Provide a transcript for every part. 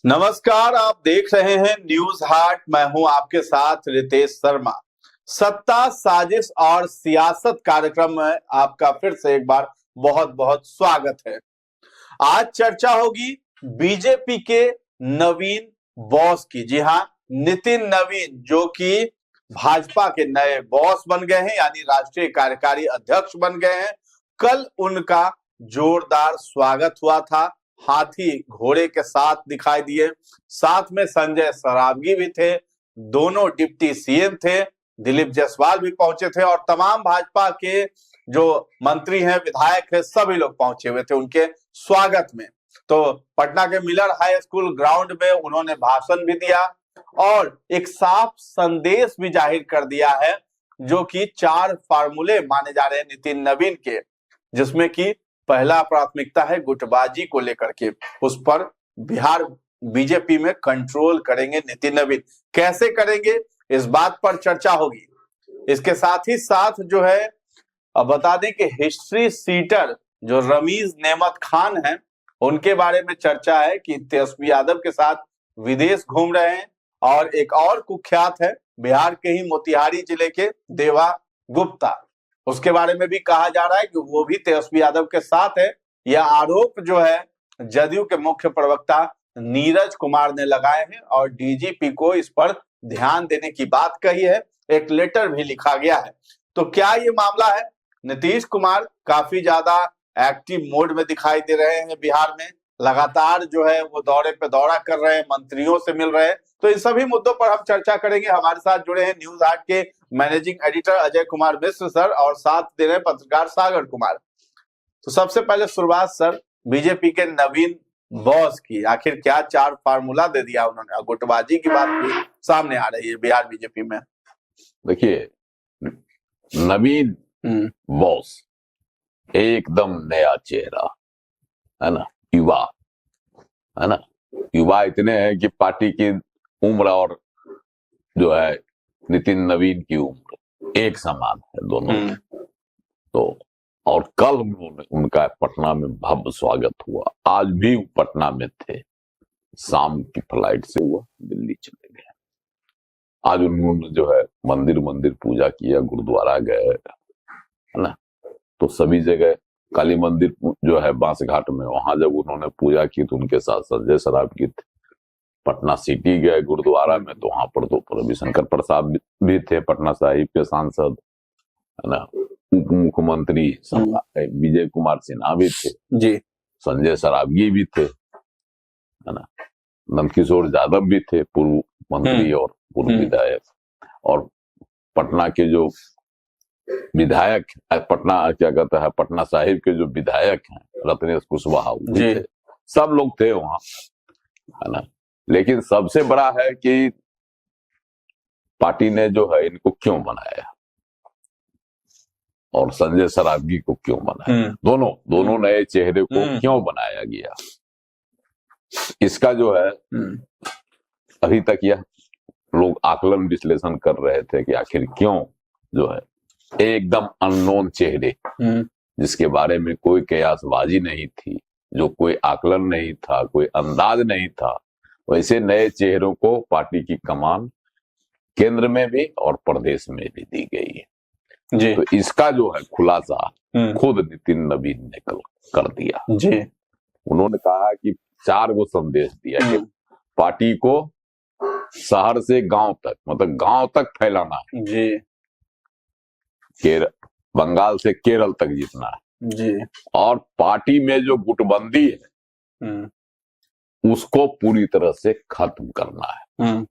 नमस्कार, आप देख रहे हैं न्यूज हाट। मैं हूं आपके साथ रितेश शर्मा। सत्ता, साजिश और सियासत कार्यक्रम में आपका फिर से एक बार बहुत बहुत स्वागत है। आज चर्चा होगी बीजेपी के नवीन बॉस की। जी हां, नितिन नवीन जो कि भाजपा के नए बॉस बन गए हैं, यानी राष्ट्रीय कार्यकारी अध्यक्ष बन गए हैं। कल उनका जोरदार स्वागत हुआ था, हाथी घोड़े के साथ दिखाई दिए। साथ में संजय सरावगी भी थे, दोनों डिप्टी सीएम थे, दिलीप जायसवाल भी पहुंचे थे और तमाम भाजपा के जो मंत्री हैं, विधायक हैं, सभी लोग पहुंचे हुए थे उनके स्वागत में। तो पटना के मिलर हाई स्कूल ग्राउंड में उन्होंने भाषण भी दिया और एक साफ संदेश भी जाहिर कर दिया है, जो कि 4 फार्मूले माने जा रहे हैं नितिन नवीन के, जिसमें कि पहला प्राथमिकता है गुटबाजी को लेकर के। उस पर बिहार बीजेपी में कंट्रोल करेंगे नितिन नवीन। कैसे करेंगे, इस बात पर चर्चा होगी। इसके साथ ही साथ जो है, अब बता दें कि हिस्ट्री सीटर जो रमीज नेमत खान हैं, उनके बारे में चर्चा है कि तेजस्वी यादव के साथ विदेश घूम रहे हैं। और एक और कुख्यात है बिहार के ही मोतिहारी जिले के देवा गुप्ता, उसके बारे में भी कहा जा रहा है कि वो भी तेजस्वी यादव के साथ है। यह आरोप जो है जदयू के मुख्य प्रवक्ता नीरज कुमार ने लगाए हैं और डीजीपी को इस पर ध्यान देने की बात कही है। एक लेटर भी लिखा गया है। तो क्या ये मामला है? नीतीश कुमार काफी ज्यादा एक्टिव मोड में दिखाई दे रहे हैं बिहार में, लगातार जो है वो दौरे पे दौरा कर रहे हैं, मंत्रियों से मिल रहे हैं। तो इन सभी मुद्दों पर हम चर्चा करेंगे। हमारे साथ जुड़े हैं न्यूज आर्ट के managing editor Ajay Kumar Mishra sir और साथ दे रहे हैं पत्रकार सागर कुमार। तो सबसे पहले शुरुआत सर, बीजेपी के नवीन बॉस की, आखिर क्या 4 फार्मूला दे दिया उन्होंने? गुटबाजी की बात भी सामने आ रही है बिहार बीजेपी में। देखिए, नवीन बॉस एकदम नया चेहरा है ना, युवा है ना। युवा इतने हैं कि पार्टी की उम्र और जो है नितिन नवीन की उम्र एक समान है दोनों। तो और कल उनका पटना में भव्य स्वागत हुआ। आज भी पटना में थे, शाम की फ्लाइट से हुआ दिल्ली चले गए। आज उन्होंने जो है मंदिर पूजा किया, गुरुद्वारा गए है ना। तो सभी जगह काली मंदिर जो है बांसघाट में, वहां जब उन्होंने पूजा की तो उनके साथ संजय सरावगी थे। पटना सिटी गए गुरुद्वारा में, तो वहां पर तो रविशंकर प्रसाद भी थे, पटना साहिब के सांसद है ना। उप मुख्यमंत्री विजय कुमार सिन्हा भी थे जी, संजय सरावगी भी थे है ना। नंदकिशोर यादव भी थे, पूर्व मंत्री और पूर्व विधायक। और पटना के जो विधायक, पटना क्या कहता है, पटना साहिब के जो विधायक हैं रत्नेश कुशवाहा भी थे। सब लोग थे वहां है ना। लेकिन सबसे बड़ा है कि पार्टी ने जो है इनको क्यों बनाया और संजय सरावगी को क्यों बनाया, दोनों नए चेहरे को क्यों बनाया गया, इसका जो है अभी तक यह लोग आकलन विश्लेषण कर रहे थे कि आखिर क्यों जो है एकदम अननोन चेहरे, जिसके बारे में कोई कयासबाजी नहीं थी, जो कोई आकलन नहीं था, कोई अंदाज नहीं था, वैसे नए चेहरों को पार्टी की कमान केंद्र में भी और प्रदेश में भी दी गई है जी। तो इसका जो है खुलासा खुद नितिन नवीन ने कल कर दिया जी। उन्होंने कहा कि 4 गो संदेश दिया कि पार्टी को शहर से गांव तक, मतलब गांव तक फैलाना है जी। बंगाल से केरल तक जीतना है जी। और पार्टी में जो गुटबंदी है उसको पूरी तरह से खत्म करना है,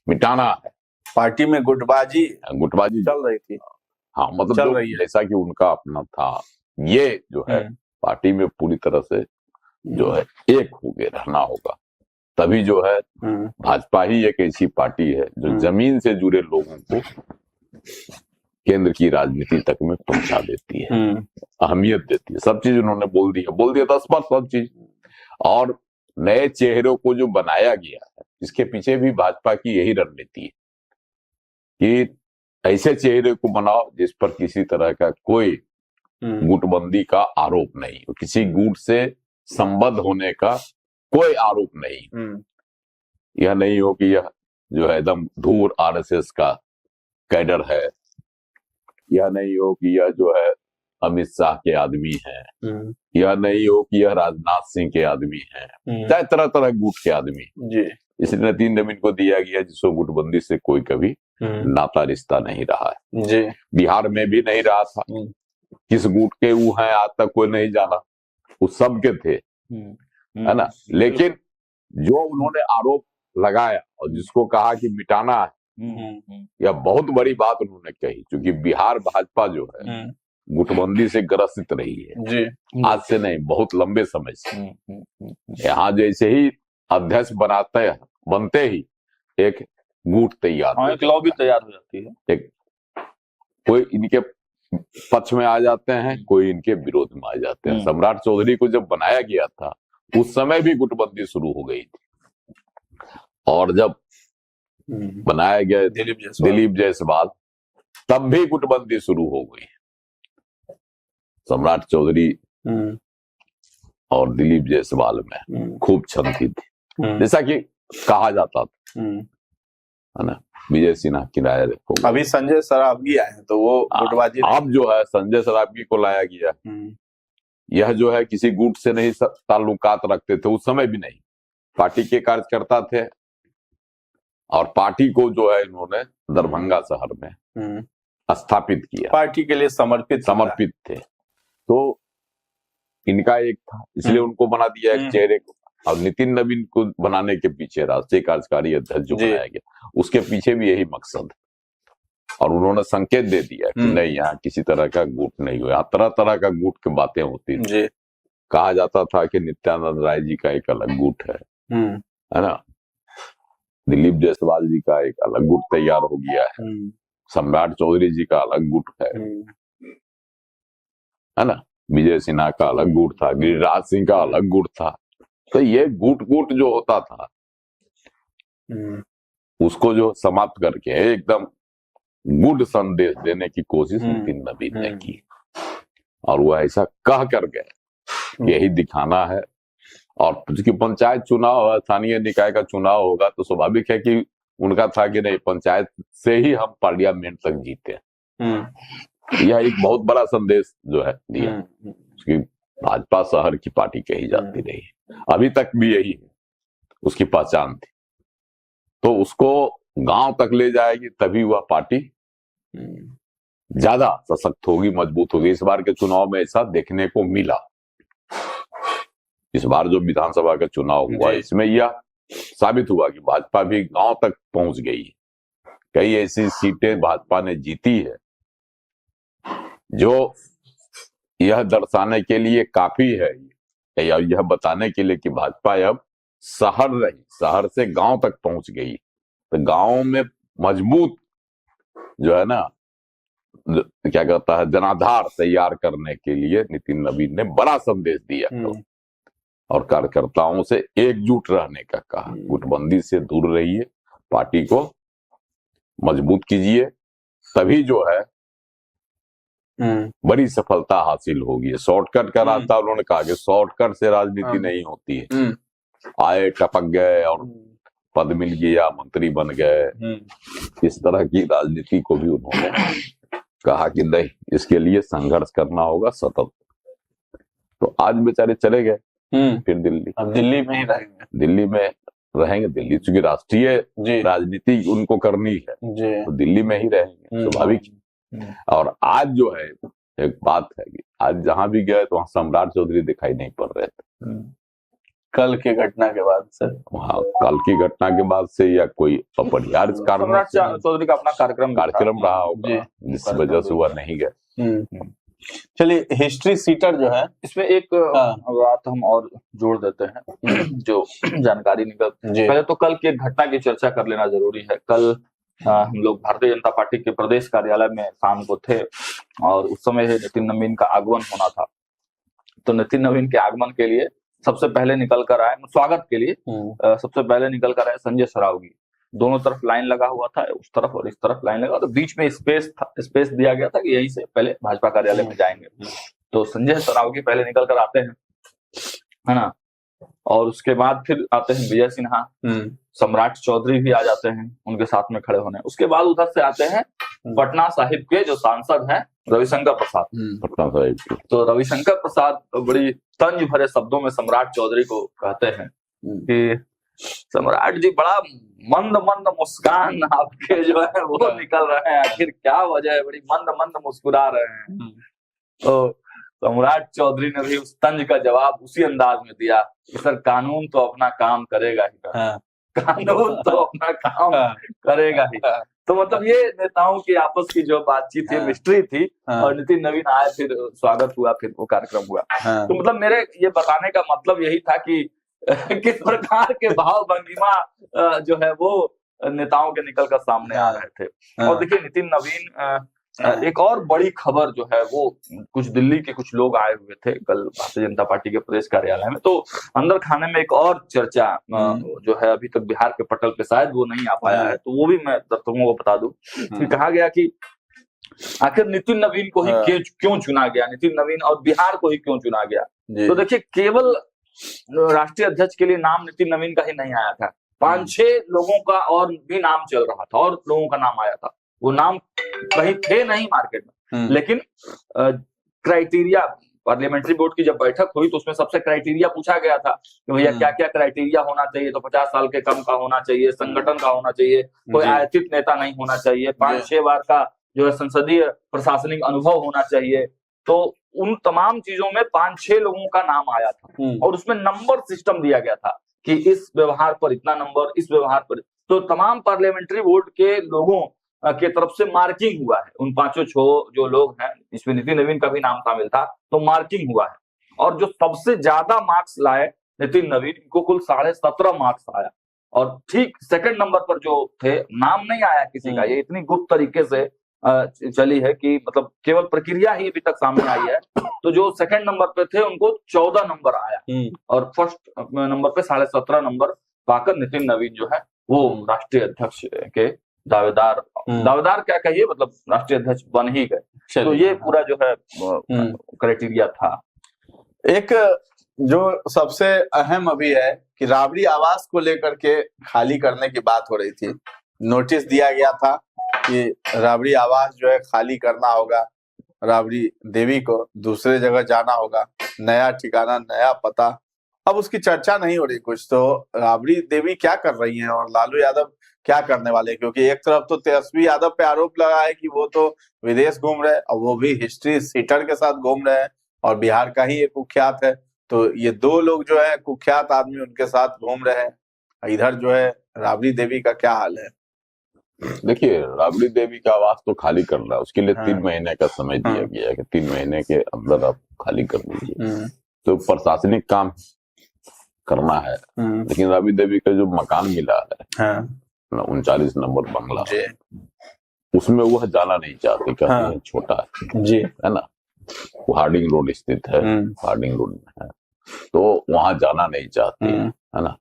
मिटाना है। पार्टी में गुटबाजी चल रही थी, हाँ, मतलब चल रही है, जैसा कि उनका अपना था, ये जो है पार्टी में पूरी तरह से जो है एक हो गए रहना होगा। तभी जो है भाजपा ही एक ऐसी पार्टी है जो जमीन से जुड़े लोगों को केंद्र की राजनीति तक में पहुंचा देती है, अहमियत देती है। सब चीज उन्होंने बोल दिया था स्पष्ट सब चीज। और नए चेहरों को जो बनाया गया है, इसके पीछे भी भाजपा की यही रणनीति है कि ऐसे चेहरे को बनाओ जिस पर किसी तरह का कोई गुटबंदी का आरोप नहीं, किसी गुट से संबद्ध होने का कोई आरोप नहीं, यह नहीं हो कि यह जो है एकदम धूर आरएसएस का कैडर है, यह नहीं हो कि यह जो है अमित शाह के आदमी है, यह नहीं हो कि यह राजनाथ सिंह के आदमी है, चाहे तरह तरह गुट के आदमी जी। इसलिए नितिन नवीन को दिया गया जिसको गुटबंदी से कोई कभी नाता रिश्ता नहीं रहा है जी। बिहार में भी नहीं रहा था, किस गुट के वो हैं आज तक कोई नहीं जाना, वो सब के थे, है ना। लेकिन जो उन्होंने आरोप लगाया और जिसको कहा कि मिटाना है, यह बहुत बड़ी बात उन्होंने कही, क्योंकि बिहार भाजपा जो है गुटबंदी से ग्रसित रही है जी। आज से नहीं, बहुत लंबे समय से। यहाँ जैसे ही अध्यक्ष बनते ही एक गुट तैयार, एक लॉबी तैयार हो जाती है, एक कोई इनके पक्ष में आ जाते हैं, कोई इनके विरोध में आ जाते हैं। सम्राट चौधरी को जब बनाया गया था उस समय भी गुटबंदी शुरू हो गई थी, और जब बनाया गया दिलीप जायसवाल तब भी गुटबंदी शुरू हो गई। सम्राट चौधरी और दिलीप जायसवाल में खूब छंती थी, जैसा कि कहा जाता था, है ना। विजय सिन्हा किराया रखो, अभी संजय सरावगी आए हैं तो वो गुटबाजी, अब जो है संजय सरावगी को लाया गया, यह जो है किसी गुट से नहीं ताल्लुकात रखते थे, उस समय भी नहीं, पार्टी के कार्यकर्ता थे, और पार्टी को जो है इन्होंने दरभंगा शहर में स्थापित किया, पार्टी के लिए समर्पित थे। तो इनका एक था, इसलिए उनको बना दिया एक चेहरे को, और नितिन नवीन को बनाने के पीछे राष्ट्रीय कार्यकारी अध्यक्ष जो बनाया गया, उसके पीछे भी यही मकसद, और उन्होंने संकेत दे दिया कि नहीं, यहाँ किसी तरह का गुट नहीं हुआ, यहाँ तरह तरह का गुट की बातें होती थी। कहा जाता था कि नित्यानंद राय जी का एक अलग गुट है ना, दिलीप जायसवाल जी का एक अलग गुट तैयार हो गया है, सम्राट चौधरी जी का अलग गुट है ना, विजय सिन्हा का अलग गुट था, गिरिराज सिंह का अलग गुट था। तो ये गुट जो होता था उसको जो समाप्त करके एकदम गुड संदेश देने की कोशिश नितिन नवीन ने की, और वो ऐसा कह कर गए, यही दिखाना है। और क्योंकि पंचायत चुनाव, स्थानीय निकाय का चुनाव होगा, तो स्वाभाविक है कि उनका था कि नहीं, पंचायत से ही हम पार्लियामेंट तक जीते। यह एक बहुत बड़ा संदेश जो है दिया कि भाजपा शहर की पार्टी कही जाती रही, अभी तक भी यही है, उसकी पहचान थी। तो उसको गांव तक ले जाएगी, तभी वह पार्टी ज्यादा सशक्त होगी, मजबूत होगी। इस बार के चुनाव में ऐसा देखने को मिला। इस बार जो विधानसभा का चुनाव हुआ, इसमें यह साबित हुआ कि भाजपा भी गांव तक पहुंच गई। कई ऐसी सीटें भाजपा ने जीती है जो यह दर्शाने के लिए काफी है, या यह बताने के लिए कि भाजपा अब शहर से गांव तक पहुंच गई। तो गांव में मजबूत जो है ना, क्या कहता है, जनाधार तैयार करने के लिए नितिन नवीन ने बड़ा संदेश दिया और कार्यकर्ताओं से एकजुट रहने का कहा। गुटबंदी से दूर रहिए, पार्टी को मजबूत कीजिए, तभी जो है बड़ी सफलता हासिल होगी। शॉर्टकट का रास्ता उन्होंने कहा कि शॉर्टकट से राजनीति नहीं होती है। आए, टपक गए और पद मिल गया, मंत्री बन गए, इस तरह की राजनीति को भी उन्होंने कहा कि नहीं, इसके लिए संघर्ष करना होगा सतत। तो आज बेचारे चले गए फिर दिल्ली। अब दिल्ली में ही रहेंगे, दिल्ली चूंकि राष्ट्रीय राजनीति उनको करनी है, तो दिल्ली में ही रहेंगे, स्वाभाविक। और आज जो है एक बात है कि आज जहां भी गए तो वहां सम्राट चौधरी दिखाई नहीं पड़ रहे थे। कल की घटना के बाद से, वहाँ कल की घटना के बाद से, या कोई अपरिहार्य कारण, सम्राट चौधरी का अपना कार्यक्रम रहा होगा जिस वजह से वह नहीं गए। चलिए, हिस्ट्री सीटर जो है, इसमें एक बात हम और जोड़ देते हैं जो जानकारी निकल। पहले तो कल की एक घटना की चर्चा कर लेना जरूरी है। कल हम लोग भारतीय जनता पार्टी के प्रदेश कार्यालय में शाम को थे, और उस समय नितिन नवीन का आगमन होना था। तो नितिन नवीन के आगमन के लिए सबसे पहले निकल कर आए, स्वागत के लिए सबसे पहले निकल कर आए संजय सरावगी। दोनों तरफ लाइन लगा हुआ था, उस तरफ और इस तरफ लाइन लगा, तो बीच में स्पेस दिया गया था कि यहीं से पहले भाजपा कार्यालय में जाएंगे। तो संजय सरावगी पहले निकल कर आते हैं, है ना, और उसके बाद फिर आते हैं विजय सिन्हा, सम्राट चौधरी भी आ जाते हैं उनके साथ में खड़े होने। उसके बाद उधर से आते हैं पटना साहिब के जो सांसद हैं रविशंकर प्रसाद। पटना साहिब के तो रविशंकर प्रसाद बड़ी तंज भरे शब्दों में सम्राट चौधरी को कहते हैं कि सम्राट जी बड़ा मंद मंद मुस्कान आपके जो है वो निकल रहे हैं, आखिर क्या वजह है, बड़ी मंद मंद मुस्कुरा रहे हैं। तो सम्राट चौधरी ने भी उस तंज का जवाब उसी अंदाज में दिया कि सर कानून तो अपना काम करेगा ही, कानून तो अपना काम करेगा ही। तो मतलब ये नेताओं की आपस की जो बातचीत थी, मिस्ट्री थी, और नितिन नवीन आए, फिर स्वागत हुआ, फिर वो कार्यक्रम हुआ। तो मतलब मेरे ये बताने का मतलब यही था कि किस प्रकार के भाव भंगिमा जो है वो नेताओं के निकल कर सामने आ रहे थे। और देखिए नितिन नवीन एक और बड़ी खबर जो है वो, कुछ दिल्ली के कुछ लोग आए हुए थे कल भारतीय जनता पार्टी के प्रदेश कार्यालय में, तो अंदर खाने में एक और चर्चा जो है अभी तक बिहार के पटल पे शायद वो नहीं आ पाया है, तो वो भी मैं दर्शकों को बता दूं कि कहा गया कि आखिर नितिन नवीन को ही क्यों चुना गया, नितिन नवीन और बिहार को ही क्यों चुना गया। तो देखिए केवल राष्ट्रीय अध्यक्ष के लिए नाम नितिन नवीन का ही नहीं आया था, 5-6 लोगों का और भी नाम चल रहा था, और लोगों का नाम आया था। वो नाम कहीं थे नहीं मार्केट में, लेकिन क्राइटेरिया, पार्लियामेंट्री बोर्ड की जब बैठक हुई तो उसमें सबसे क्राइटेरिया पूछा गया था कि भैया क्या क्या क्राइटेरिया होना चाहिए। तो 50 साल के कम का होना चाहिए, संगठन का होना चाहिए, कोई आयातित नेता नहीं होना चाहिए, 5-6 बार का जो है संसदीय प्रशासनिक अनुभव होना चाहिए। तो उन तमाम चीजों में 5-6 लोगों का नाम आया था, और उसमें नंबर सिस्टम दिया गया था कि इस व्यवहार पर इतना नंबर, इस व्यवहार पर। तो तमाम पार्लियामेंट्री बोर्ड के लोगों के तरफ से मार्किंग हुआ है, उन 5-6 जो लोग हैं, इसमें नितिन नवीन का भी नाम शामिल था, तो मार्किंग हुआ है। और जो सबसे ज्यादा मार्क्स लाए नितिन नवीन, इनको कुल 17.5 मार्क्स आया। और ठीक सेकंड नंबर पर जो थे, नाम नहीं आया किसी का, ये इतनी गुप्त तरीके से चली है कि मतलब केवल प्रक्रिया ही अभी तक सामने आई है। तो जो सेकंड नंबर पे थे उनको 14 नंबर आया, और फर्स्ट नंबर पे 17.5 नंबर पाकर नितिन नवीन जो है वो राष्ट्रीय अध्यक्ष के दावेदार क्या कहिए, मतलब राष्ट्रीय अध्यक्ष बन ही गए। तो ये पूरा जो है क्राइटेरिया था। एक जो सबसे अहम अभी है कि राबड़ी आवास को लेकर के खाली करने की बात हो रही थी। नोटिस दिया गया था कि राबड़ी आवास जो है खाली करना होगा, राबड़ी देवी को दूसरे जगह जाना होगा, नया ठिकाना, नया पता। अब उसकी चर्चा नहीं हो रही कुछ। तो राबड़ी देवी क्या कर रही हैं और लालू यादव क्या करने वाले हैं? क्योंकि एक तरफ तो तेजस्वी यादव पे आरोप लगा है कि वो तो विदेश घूम रहे हैं, और वो भी हिस्ट्री सीटर के साथ घूम रहे हैं, और बिहार का ही एक कुख्यात है। तो ये 2 लोग जो है कुख्यात आदमी उनके साथ घूम रहे हैं। इधर जो है राबड़ी देवी का क्या हाल है? देखिए, राबड़ी देवी का आवास तो खाली करना है, उसके लिए 3 महीने का समय दिया गया है कि 3 महीने के अंदर आप खाली कर दीजिए। तो प्रशासनिक काम करना है, लेकिन राबड़ी देवी का जो मकान मिला है 39 नंबर बंगला, उसमें वह जाना नहीं चाहती, कहती है छोटा है ना, वो हार्डिंग रोड स्थित है, हार्डिंग रोड में है, तो वहां जाना नहीं चाहती है ना,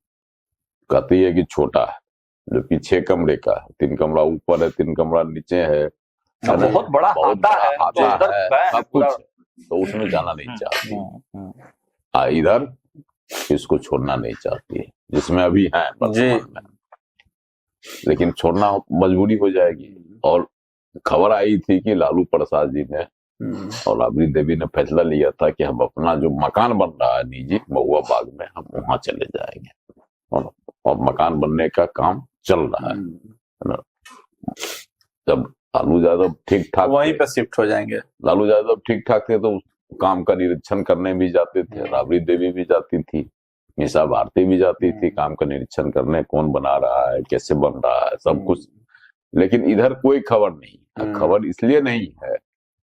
कहती है कि छोटा है, जबकि 6 कमरे का है, 3 कमरा ऊपर है, 3 कमरा नीचे है, बहुत बड़ा हाता है, सब कुछ है, तो उसमें जाना नहीं चाहती। इधर इसको छोड़ना नहीं चाहती है, जिसमें अभी है वर्तमान में, लेकिन छोड़ना मजबूरी हो जाएगी। और खबर आई थी कि लालू प्रसाद जी ने और राबड़ी देवी ने फैसला लिया था कि हम अपना जो मकान बन रहा है निजी महुआ बाग में, हम वहां चले जाएंगे, और मकान बनने का काम चल रहा है। जब लालू यादव ठीक ठाक वहीं पे शिफ्ट हो जाएंगे, लालू यादव ठीक ठाक थे तो काम का निरीक्षण करने भी जाते थे, राबड़ी देवी भी जाती थी, मीसा भारती भी जाती थी काम का निरीक्षण करने, कौन बना रहा है, कैसे बन रहा है, सब कुछ। लेकिन इधर कोई खबर नहीं। खबर इसलिए नहीं है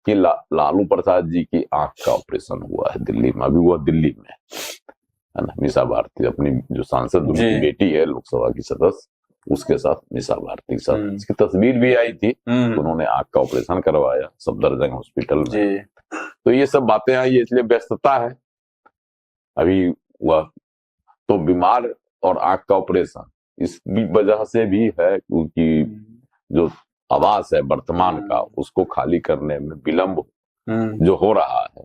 कि लालू प्रसाद जी की आंख का ऑपरेशन हुआ है दिल्ली में, अभी वो दिल्ली में है ना। मीसा भारती अपनी जो सांसद उनकी बेटी है लोकसभा की सदस्य, उसके साथ मीसा भारती के साथ इसकी तस्वीर भी आई थी, उन्होंने आंख का ऑपरेशन करवाया सफदरजंग हॉस्पिटल में। तो ये सब बातें आई, इसलिए व्यस्तता है अभी। वह तो बीमार और आंख का ऑपरेशन इस वजह से भी है क्योंकि जो आवास है वर्तमान का, उसको खाली करने में विलंब जो हो रहा है,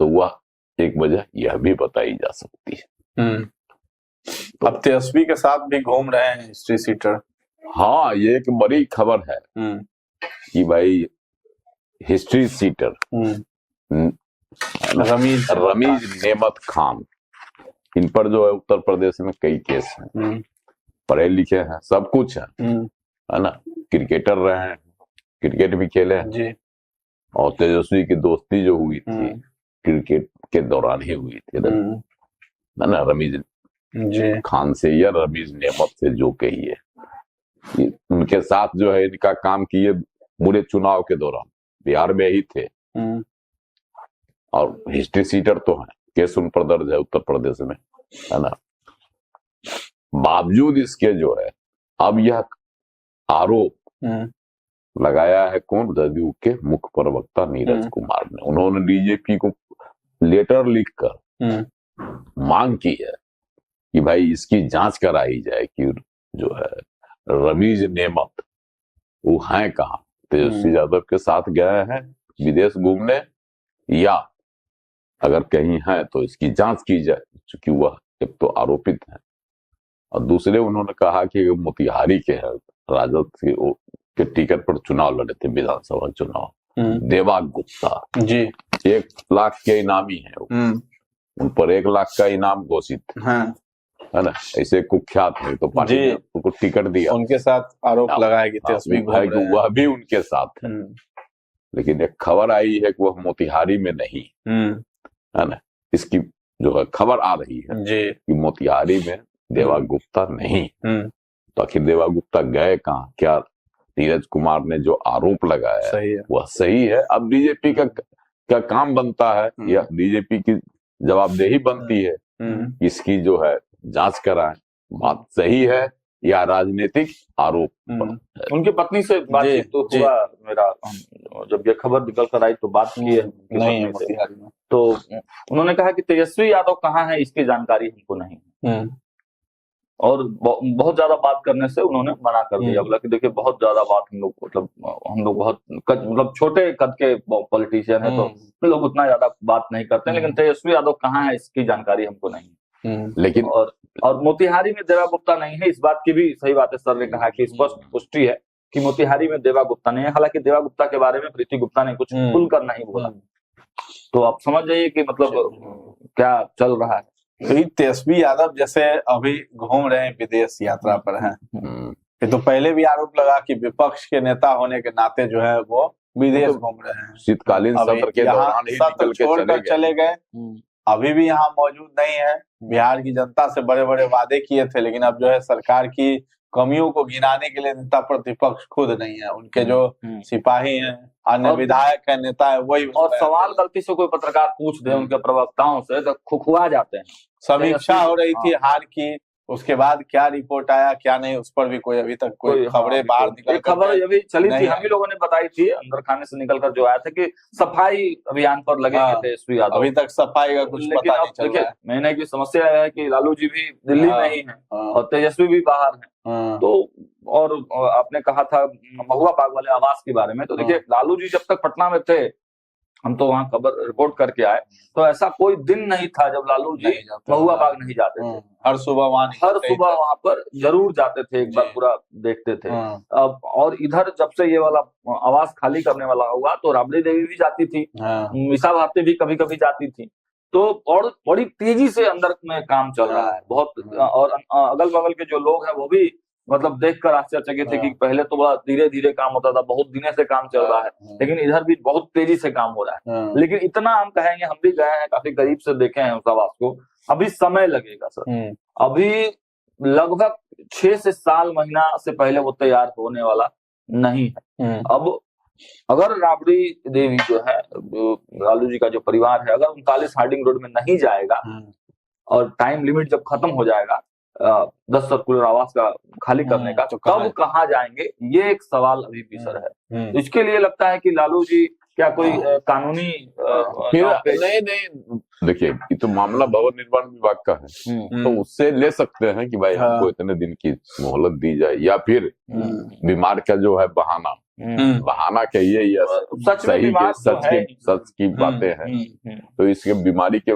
वह एक वजह यह भी बताई जा सकती है। अब तेजस्वी के साथ भी घूम रहे हैं हिस्ट्री सीटर। हाँ, ये एक बड़ी खबर है कि भाई हिस्ट्री सीटर रमीज नेमत खान, इन पर जो है उत्तर प्रदेश में कई केस हैं, पढ़े लिखे हैं, सब कुछ है ना, क्रिकेटर रहे हैं, क्रिकेट भी खेले हैं जी। और तेजस्वी की दोस्ती जो हुई थी क्रिकेट के दौरान ही हुई थी ना, रमीज खान से या रमीज नेमत से जो कहिए, उनके साथ जो है इनका काम किए पूरे चुनाव के दौरान, बिहार में ही थे और हिस्ट्री सीटर तो है, केस उन पर दर्ज है उत्तर प्रदेश में, है ना। बावजूद इसके जो है अब यह आरोप लगाया है कौन, जदयू के मुख्य प्रवक्ता नीरज कुमार ने। उन्होंने डीजीपी को लेटर लिखकर मांग की है कि भाई इसकी जांच कराई जाए कि जो है रमीज नेमत वो हैं कहाँ, तेजस्वी यादव के साथ गए हैं विदेश घूमने, या अगर कहीं है तो इसकी जांच की जाए, चूंकि वह एक तो आरोपित है और दूसरे उन्होंने कहा कि मोतिहारी के है, राजद के टिकट पर चुनाव लड़े थे, विधानसभा चुनाव, देवा गुप्ता जी, 1 लाख के इनामी है वो, उन पर 1 लाख का इनाम घोषित है ना, ऐसे कुख्यात है, तो पार्टी ने उनको टिकट दिया, उनके साथ आरोप लगाया कि तेजस्वी वह भी उनके साथ है। लेकिन एक खबर आई है कि वह मोतिहारी में नहीं है ना, इसकी जो है खबर आ रही है कि मोतिहारी में देवा गुप्ता नहीं, तो आखिर देवा गुप्ता गए कहाँ, क्या नीरज कुमार ने जो आरोप लगाया है वह सही है? अब बीजेपी का क्या काम बनता है, या बीजेपी की जवाबदेही बनती है इसकी जो है जांच कराएं, बात सही है या राजनीतिक आरोप। उनकी पत्नी से बातचीत तो हुआ मेरा, जब ये खबर निकल कर आई तो बात की है नहीं है मोतिहारी में, तो उन्होंने कहा कि तेजस्वी यादव कहाँ है इसकी जानकारी हमको नहीं, और बहुत ज्यादा बात करने से उन्होंने मना कर दिया, बोला कि देखिए बहुत ज्यादा बात हम लोग बहुत मतलब छोटे कद के पॉलिटिशियन है तो लोग उतना ज्यादा बात नहीं करते हैं, लेकिन तेजस्वी यादव कहाँ है इसकी जानकारी हमको नहीं। लेकिन और मोतिहारी में देवा गुप्ता नहीं है, इस बात की भी सही बात है, सर ने कहा कि स्पष्ट पुष्टि है कि मोतिहारी में देवा गुप्ता नहीं है। हालांकि देवा गुप्ता के बारे में प्रीति गुप्ता ने कुछ खुलकर नहीं बोला, तो आप समझ जाइए कि मतलब क्या चल रहा है। तेजस्वी यादव जैसे अभी घूम रहे हैं, विदेश यात्रा पर हैं, ये तो पहले भी आरोप लगा कि विपक्ष के नेता होने के नाते जो है वो विदेश घूम रहे हैं, शीतकालीन सत्र के दौरान ही निकल के चले गए, अभी भी यहाँ मौजूद नहीं है। बिहार की जनता से बड़े बड़े वादे किए थे, लेकिन अब जो है सरकार की कमियों को गिनाने के लिए नेता प्रतिपक्ष खुद नहीं है, उनके जो सिपाही हैं, अन्य विधायक है, नेता है, वही। और सवाल गलती से कोई पत्रकार पूछ दे उनके प्रवक्ताओं से तो खुखुआ जाते हैं। समीक्षा हो रही थी हार की, उसके बाद क्या रिपोर्ट आया क्या नहीं, उस पर भी कोई अभी तक कोई खबरें बाहर निकल, खबर अभी चली थी, हम ही लोगों ने बताई थी, अंदर खाने से निकलकर जो आया था कि सफाई अभियान पर लगेंगे तेजस्वी यादव। अभी तक सफाई का कुछ पता नहीं चल रहा है। महीने की समस्या है कि लालू जी भी दिल्ली में ही है और तेजस्वी भी बाहर है, तो और आपने कहा था महुआ बाग वाले आवास के बारे में, तो देखिए लालू जी जब तक पटना में थे, हम तो वहाँ खबर रिपोर्ट करके आए, तो ऐसा कोई दिन नहीं था जब लालू जी महुआ बाग नहीं जाते थे, हर सुबह वहाँ पर जरूर जाते थे, एक बार पूरा देखते थे। अब और इधर जब से ये वाला आवास खाली करने वाला हुआ तो राबड़ी देवी भी जाती थी, मीसा भारती भी कभी कभी जाती थी, तो और बड़ी तेजी से अंदर में काम चल रहा है बहुत, और अगल बगल के जो लोग हैं वो भी मतलब देखकर आश्चर्यचकित थे कि पहले तो बड़ा धीरे धीरे काम होता था, बहुत दिनों से काम चल रहा है, लेकिन इधर भी बहुत तेजी से काम हो रहा है। लेकिन इतना हम कहेंगे, हम भी गए हैं, काफी करीब से देखे हैं उस आवास को, अभी समय लगेगा सर, अभी लगभग 6 से साल महीना से पहले वो तैयार होने वाला नहीं है। अब अगर राबड़ी देवी जो है, लालू जी का जो परिवार है, अगर 39 हार्डिंग रोड में नहीं जाएगा और टाइम लिमिट जब खत्म हो जाएगा 10 सर्कुलर आवास का खाली करने का, तो कब कहाँ जाएंगे, ये एक सवाल अभी भी सर है। तो इसके लिए लगता है कि लालू जी क्या कोई कानूनी नहीं देखिए, ये तो मामला भवन निर्माण विभाग का है, तो उससे ले सकते हैं कि भाई हमको इतने दिन की मोहलत दी जाए, या फिर बीमार का जो है बहाना कहिए या सच की बातें हैं, तो इसके बीमारी के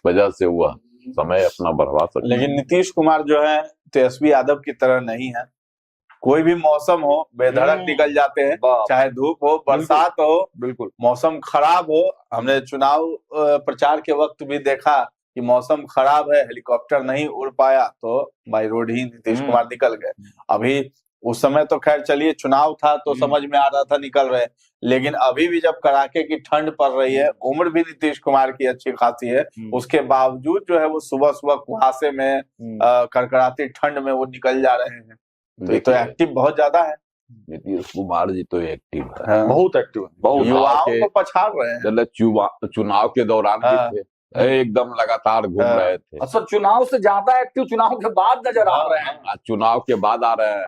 वजह से हुआ समय अपना बढ़वा सकते हैं। लेकिन नीतीश कुमार जो है तेजस्वी यादव की तरह नहीं है, कोई भी मौसम हो बेधड़क निकल जाते हैं, चाहे धूप हो बरसात हो, बिल्कुल मौसम खराब हो। हमने चुनाव प्रचार के वक्त भी देखा कि मौसम खराब है, हेलीकॉप्टर नहीं उड़ पाया तो बाई रोड ही नीतीश कुमार निकल गए। अभी उस समय तो खैर चलिए चुनाव था तो समझ में आ रहा था निकल रहे, लेकिन अभी भी जब कड़ाके की ठंड पड़ रही है, उम्र भी नीतीश कुमार की अच्छी खासी है, उसके बावजूद जो है वो सुबह सुबह कुहासे में कड़कड़ाती ठंड में वो निकल जा रहे हैं। तो ये तो एक्टिव बहुत ज्यादा है। नीतीश कुमार जी तो एक्टिव है, बहुत एक्टिव है, बहुत युवाओं को पछाड़ रहे हैं। चुनाव के दौरान भी थे, एकदम लगातार घूम रहे थे। असल चुनाव से ज्यादा एक्टिव चुनाव के बाद नजर आ रहे हैं। चुनाव के बाद आ रहे हैं।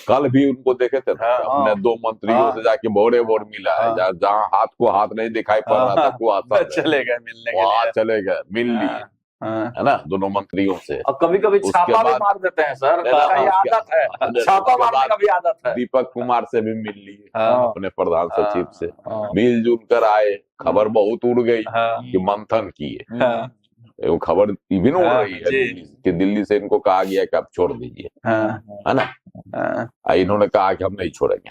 कल भी उनको देखे थे ना, अपने 2 मंत्रियों से जाके बोरे मिला है, जहाँ हाथ को हाथ नहीं दिखाई पड़ रहा था वो चले गए मिलने, वहाँ चले गए, मिल लिए, है ना, दोनों मंत्रियों से। और कभी कभी छापा भी मार देते हैं सर, ये आदत है, छापा मारने का भी आदत है। दीपक कुमार से भी मिल लिए, अपने प्रधान सचिव से मिलजुल कर आए। खबर बहुत उड़ गई कि मंथन किए, वो खबर इवन उड़ रही है कि दिल्ली से इनको कहा गया कि आप छोड़ दीजिए, है ना। इन्होंने कहा कि हम नहीं छोड़ेंगे।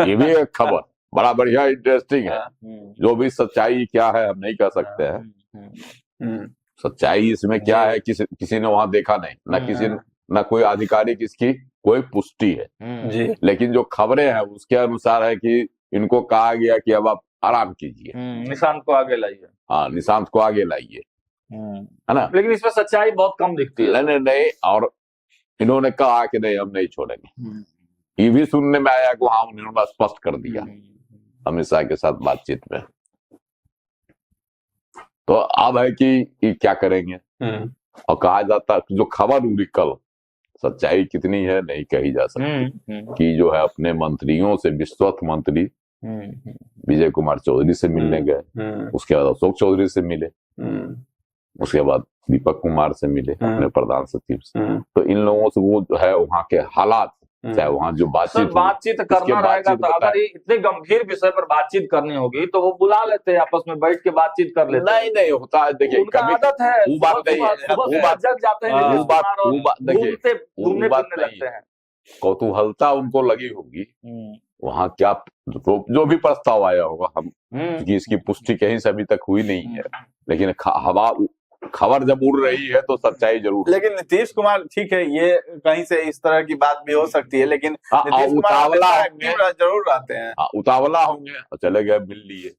ये भी एक खबर बड़ा बढ़िया इंटरेस्टिंग है। जो भी सच्चाई क्या है हम नहीं कह सकते हैं। सच्चाई इसमें क्या है किसी ने वहां देखा नहीं, न कोई आधिकारिक इसकी कोई पुष्टि है। लेकिन जो खबरें हैं उसके अनुसार है कि इनको कहा गया कि अब आप आराम कीजिए, निशांत को आगे लाइए। हाँ, निशांत को आगे लाइए, है ना। लेकिन इसमें सच्चाई बहुत कम दिखती है। नहीं, और इन्होंने कहा कि नहीं हम नहीं छोड़ेंगे। ये भी सुनने में आया कि हाँ उन्होंने स्पष्ट कर दिया अमित शाह के साथ बातचीत में। तो अब है कि ये क्या करेंगे। और कहा जाता जो खबर उड़ी कल, सच्चाई कितनी है नहीं कही जा सकती, कि जो है अपने मंत्रियों से विश्वस्त मंत्री विजय कुमार चौधरी से मिलने गए, उसके बाद अशोक चौधरी से मिले, उसके बाद दीपक कुमार से मिले, अपने प्रधान सचिव से। तो इन लोगों से वो जो है वहाँ के हालात, चाहे वहाँ जो बातचीत करना रहेगा, तो अगर इतने गंभीर विषय पर बातचीत करनी होगी तो वो बुला लेते हैं, आपस में बैठ के बातचीत कर लेते हैं। नहीं होता है, देखिए कभी आदत है, वो बात नहीं है, वो बात जग जाते हैं, वो बात लगते हैं। कौतूहलता उनको लगी होगी वहाँ क्या जो भी प्रस्ताव आया होगा, हम क्योंकि इसकी पुष्टि कहीं से अभी तक हुई नहीं है, लेकिन खबर जब उड़ रही है तो सच्चाई जरूर। लेकिन नीतीश कुमार ठीक है, ये कहीं से इस तरह की बात भी हो सकती है, लेकिन नीतीश उतावला कुमार जरूर रहते हैं। उतावला होंगे, चले गए मिल लिए,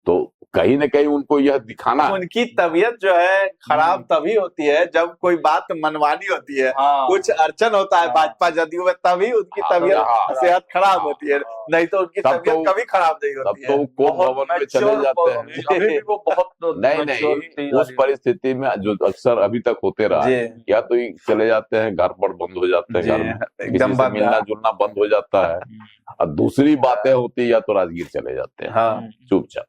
तो कहीं न कहीं उनको यह दिखाना, उनकी तबीयत जो है खराब तभी होती है जब कोई बात मनवानी होती है, कुछ अड़चन होता है भाजपा जदयू में, तभी उनकी तबीयत सेहत खराब होती है, नहीं तो उनकी तबीयत कभी खराब नहीं होती है। तो कोर्ट भवन में चले जाते हैं। वो बहुत नहीं, उस परिस्थिति में जो अक्सर अभी तक होते रहा, या तो चले जाते हैं घर पर, बंद हो जाते हैं घर में, एकदम मिलना जुलना बंद हो जाता है, और दूसरी बातें होती या तो राजगीर चले जाते हैं चुपचाप,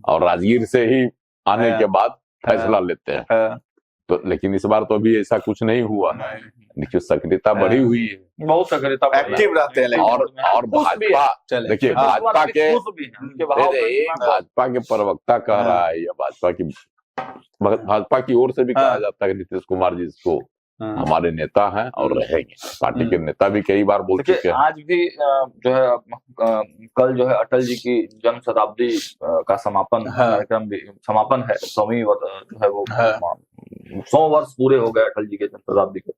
और राजगीर से ही आने के बाद फैसला लेते हैं। तो लेकिन इस बार तो अभी ऐसा कुछ नहीं हुआ। देखिए सक्रियता बढ़ी हुई है, बहुत सक्रियता, एक्टिव रहते हैं। और भाजपा, देखिए भाजपा के प्रवक्ता कह रहा है, या भाजपा की ओर से भी कहा जाता है कि नीतीश कुमार जी इसको हमारे नेता हैं और रहेंगे। पार्टी के नेता भी कई बार बोल चुके हैं। आज भी जो है कल जो है अटल जी की जन्म शताब्दी का समापन कार्यक्रम भी समापन है, 100वीं जो है वो 100 वर्ष पूरे हो गए अटल जी के जन्म शताब्दी के।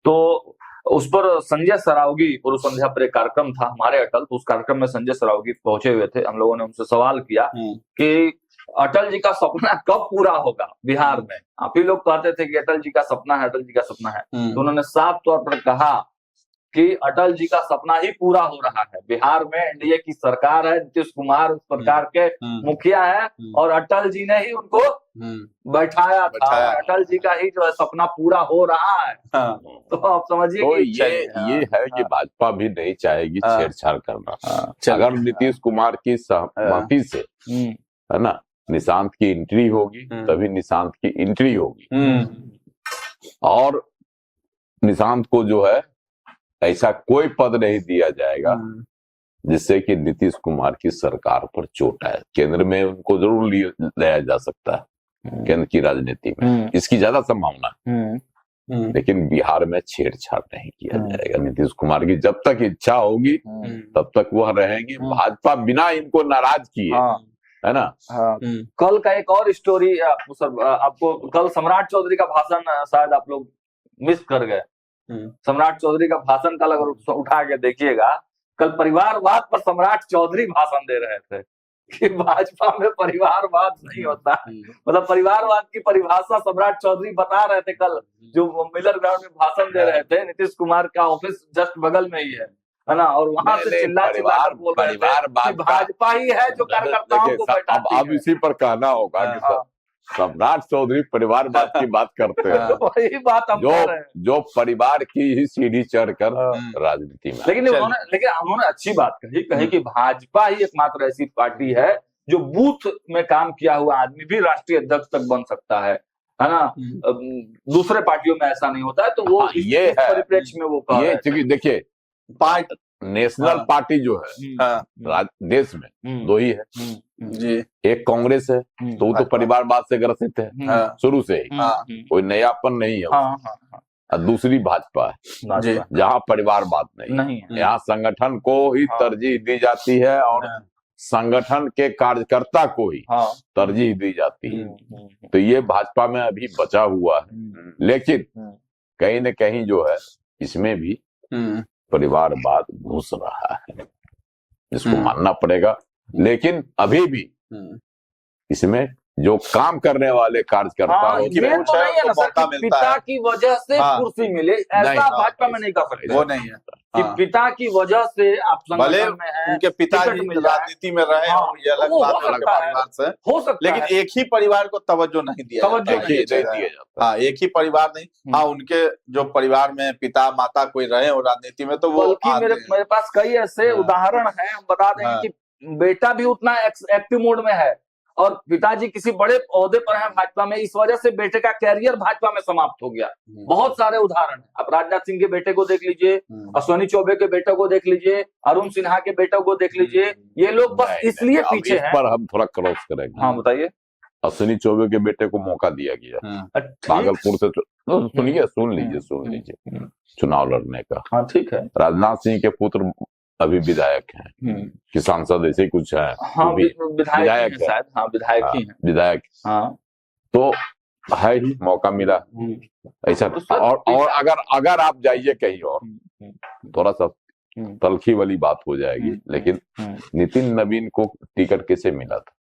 तो उस पर संजय सरावगी पूर्व संध्या पर एक कार्यक्रम था हमारे अटल, तो उस कार्यक्रम में संजय सरावगी पहुंचे हुए थे। हम लोगों ने उनसे सवाल किया कि अटल जी का सपना कब पूरा होगा बिहार में। आप ही लोग कहते थे कि अटल जी का सपना है, अटल जी का सपना है, तो उन्होंने साफ तौर पर कहा कि अटल जी का सपना ही पूरा हो रहा है। बिहार में एनडीए की सरकार है, नीतीश कुमार उस सरकार के मुखिया है, और अटल जी ने ही उनको बैठाया था। अटल जी का ही जो है सपना पूरा हो रहा है। तो आप समझिए तो ये है कि भाजपा भी नहीं चाहेगी छेड़छाड़ करना। अगर नीतीश कुमार की सहमति से, है ना, निशांत की एंट्री होगी, तभी निशांत की एंट्री होगी, और निशांत को जो है ऐसा कोई पद नहीं दिया जाएगा जिससे कि नीतीश कुमार की सरकार पर चोट आए। केंद्र में उनको जरूर लिया जा सकता है, केंद्र की राजनीति में, इसकी ज्यादा संभावना है। लेकिन बिहार में छेड़छाड़ नहीं किया जाएगा। नीतीश कुमार की जब तक इच्छा होगी तब तक वह रहेंगे। भाजपा बिना इनको नाराज किए, है ना। कल का एक और स्टोरी आपको, कल सम्राट चौधरी का भाषण शायद आप लोग मिस कर गए। सम्राट चौधरी का भाषण कल अगर उठा के देखिएगा, कल परिवारवाद पर सम्राट चौधरी भाषण दे रहे थे कि भाजपा में परिवारवाद नहीं होता। मतलब परिवारवाद की परिभाषा सम्राट चौधरी बता रहे थे कल, जो मिलर ग्राउंड में भाषण दे रहे थे। नीतीश कुमार का ऑफिस जस्ट बगल में ही है ना, और वहां से चिल्ला कर बोल रहे थे कि भाजपा ही है जो कार्यकर्ताओं को बैठाती है। अब इसी पर कहना होगा कि सम्राट चौधरी परिवारवाद की बात करते हैं। वही बात हम कर रहे हैं, जो परिवार की ही सीढ़ी चढ़कर राजनीति में। लेकिन उन्होंने अच्छी बात कही कि भाजपा ही एकमात्र ऐसी पार्टी है जो बूथ में काम किया हुआ आदमी भी राष्ट्रीय अध्यक्ष तक बन सकता है ना। दूसरे पार्टियों में ऐसा नहीं होता है। तो वो ये परिप्रेक्ष्य में वो ये क्योंकि देखिए, नेशनल पार्टी जो है देश में दो ही है जी। एक कांग्रेस है, तो वो तो परिवारवाद से ग्रसित है शुरू से ही, कोई नयापन नहीं है। और दूसरी भाजपा है जहाँ परिवारवाद नहीं है। यहाँ संगठन को ही तरजीह दी जाती है और संगठन के कार्यकर्ता को ही तरजीह दी जाती है। तो ये भाजपा में अभी बचा हुआ है। लेकिन कहीं न कहीं जो है इसमें भी परिवारवाद घुस रहा है, इसको मानना पड़ेगा। लेकिन अभी भी इसमें जो काम करने वाले कार्यकर्ता पिता की वजह से कुर्सी मिले, ऐसा भाजपा में नहीं कर सकते। वो नहीं है कि पिता की वजह से आप संगठन में हैं, उनके पिताजी राजनीति में रहे हो, ये अलग बात है, अलग परिवार से हो सकता है। लेकिन एक ही परिवार को तवज्जो नहीं दिया जाता। हाँ, एक ही परिवार नहीं। हाँ, उनके जो परिवार में पिता माता कोई रहे हो राजनीति में, तो वो मेरे पास कई ऐसे उदाहरण है। हम बता दें कि बेटा भी उतना एक्टिव मोड में है और पिताजी किसी बड़े ओहदे पर हैं भाजपा में, इस वजह से बेटे का कैरियर भाजपा में समाप्त हो गया। बहुत सारे उदाहरण हैं। आप राजनाथ सिंह के बेटे को देख लीजिए, अश्विनी चौबे के बेटे को देख लीजिए, अरुण सिन्हा के बेटे को देख लीजिए। ये लोग बस इसलिए पीछे हैं। पर हम थोड़ा क्रॉस करेंगे। हाँ, बताइए। अश्विनी चौबे के बेटे को मौका दिया गया भागलपुर से। सुन लीजिए चुनाव लड़ने का। हाँ, ठीक है। राजनाथ सिंह के पुत्र अभी विधायक हैं कि सांसद ऐसे कुछ है। हाँ, विधायक है शायद। हाँ, विधायक ही हैं। विधायक। हाँ, तो है ही, मौका मिला ऐसा। और अगर आप जाइए कहीं और, थोड़ा सा तलखी वाली बात हो जाएगी, लेकिन नितिन नवीन को टिकट कैसे मिला था?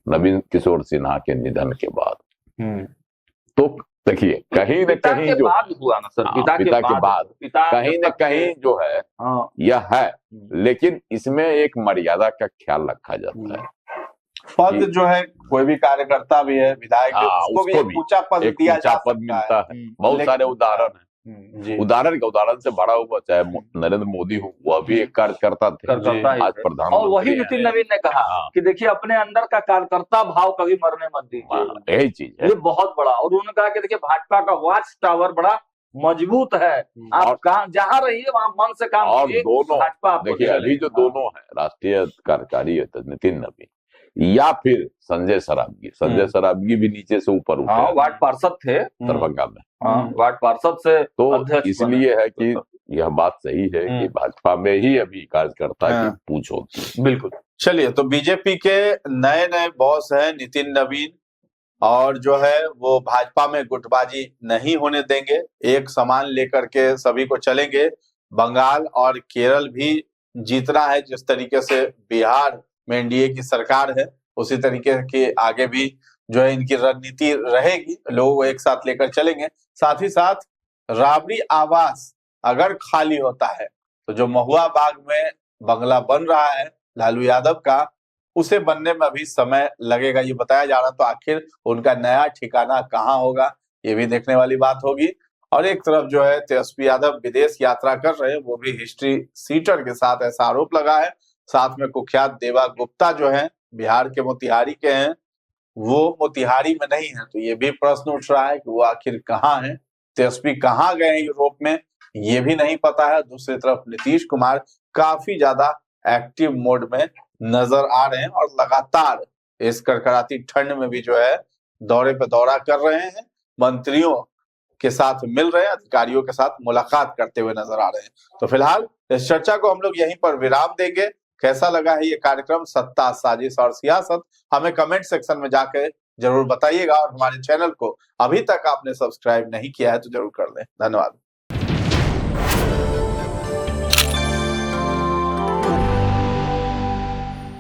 नवीन किशोर सिन्हा के निधन के बाद। तो देखिए, कहीं न कहीं जो हुआ ना सर, पिता के बाद कहीं न कहीं जो है यह है। लेकिन इसमें एक मर्यादा का ख्याल रखा जाता है। पद जो है, कोई भी कार्यकर्ता भी है, विधायक भी, उसको भी एक ऊंचा पद दिया जा सकता है। मिलता है। बहुत सारे उदाहरण है। उदाहरण से बड़ा हुआ, चाहे नरेंद्र मोदी हो, वह भी एक कार्यकर्ता थे, आज प्रधानमंत्री। और वही नितिन नवीन ने कहा कि देखिए, अपने अंदर का कार्यकर्ता भाव कभी मरने मत दीजिए। यही चीज है, ये बहुत बड़ा। और उन्होंने कहा कि देखिए, भाजपा का वॉच टावर बड़ा मजबूत है। आप जहाँ रहिए वहाँ मन से काम कीजिए। दोनों भाजपा देखिए, अभी जो दोनों है राष्ट्रीय कार्यकारी नितिन नवीन या फिर संजय सरावगी भी नीचे से ऊपर उठे। वार्ड पार्षद थे दरभंगा में। वार्ड पार्षद से तो इसलिए है कि यह बात सही है कि भाजपा में ही अभी कार्यकर्ता की पूछ होती है। बिल्कुल। चलिए, तो बीजेपी के नए बॉस है नितिन नवीन, और जो है वो भाजपा में गुटबाजी नहीं होने देंगे। एक समान लेकर के सभी को चलेंगे। बंगाल और केरल भी जीतना है। जिस तरीके से बिहार में एनडीए की सरकार है, उसी तरीके के आगे भी जो है इनकी रणनीति रहेगी। लोगों को एक साथ लेकर चलेंगे। साथ ही साथ राबड़ी आवास अगर खाली होता है तो जो महुआ बाग में बंगला बन रहा है लालू यादव का, उसे बनने में अभी समय लगेगा, ये बताया जा रहा। तो आखिर उनका नया ठिकाना कहाँ होगा, ये भी देखने वाली बात होगी। और एक तरफ जो है तेजस्वी यादव विदेश यात्रा कर रहे हैं, वो भी हिस्ट्री सीटर के साथ, ऐसा आरोप लगा है। साथ में कुख्यात देवा गुप्ता जो है बिहार के मोतिहारी के हैं, वो मोतिहारी में नहीं है। तो ये भी प्रश्न उठ रहा है कि वो आखिर कहाँ है, तेजस्वी कहाँ गए यूरोप में, ये भी नहीं पता है। दूसरी तरफ नीतीश कुमार काफी ज्यादा एक्टिव मोड में नजर आ रहे हैं और लगातार इस कड़कड़ाती ठंड में भी जो है दौरे पे दौरा कर रहे हैं, मंत्रियों के साथ मिल रहे हैं, अधिकारियों के साथ मुलाकात करते हुए नजर आ रहे हैं। तो फिलहाल इस चर्चा को हम लोग यहीं पर विराम देंगे। कैसा लगा है ये कार्यक्रम सत्ता, साजिश और सियासत, हमें कमेंट सेक्शन में जाकर जरूर बताइएगा और हमारे चैनल को अभी तक आपने सब्सक्राइब नहीं किया है तो जरूर कर दें। धन्यवाद।